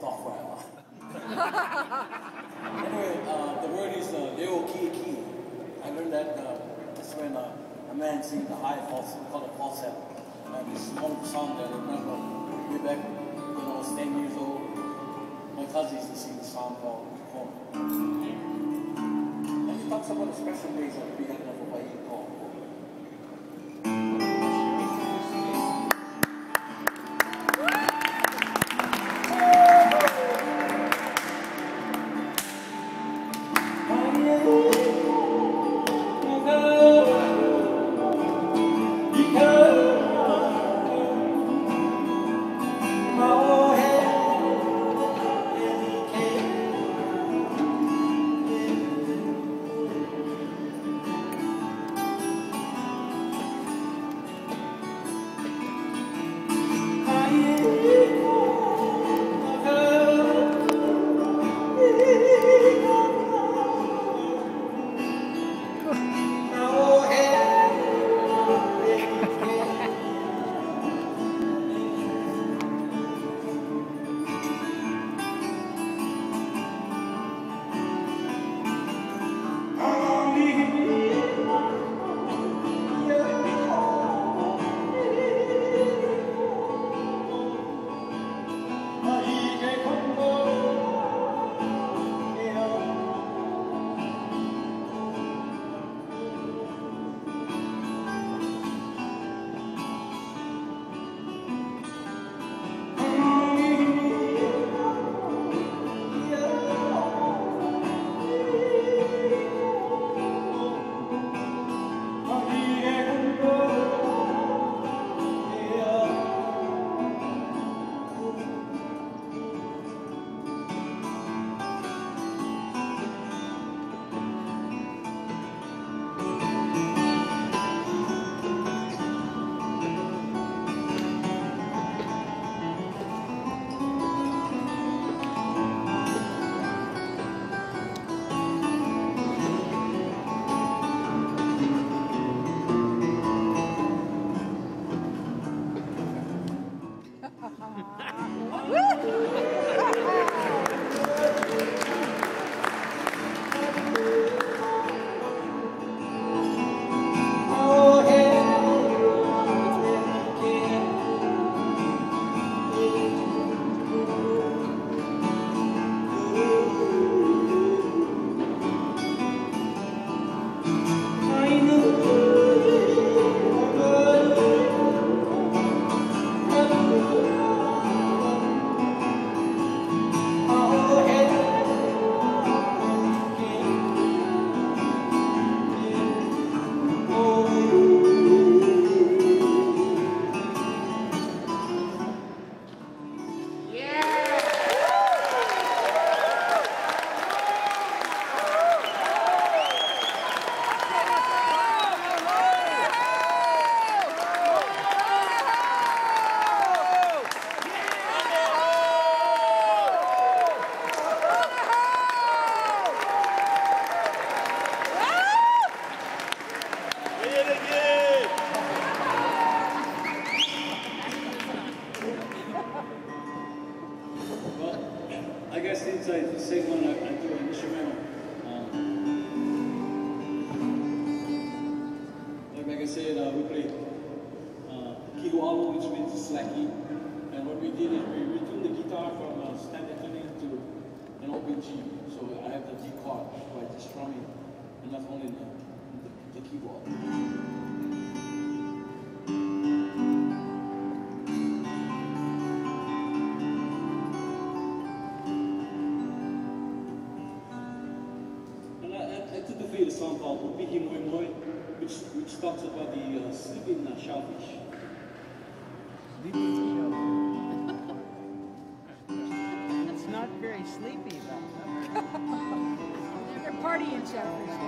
forever. Anyway, the word is Leo Ki Ki. I learned that that's when a man sings the high falsetto, we call it falsetto. This is one song that I remember way back when I was 10 years old. My cousin used to sing a song called Home. And he talks about the special days at the beginning of Hawaii called I guess since I sing one, I do an instrumental. Like I said, we played Kigo Alu, which means slacky. And what we did is we retuned the guitar from standard tuning to an open G. So I have the G chord by just strumming, and not only the keyboard. A song called Upiki Moi Moi, which talks about the sleeping shellfish. Sleeping shellfish. That's not very sleepy, though. They're partying shellfish.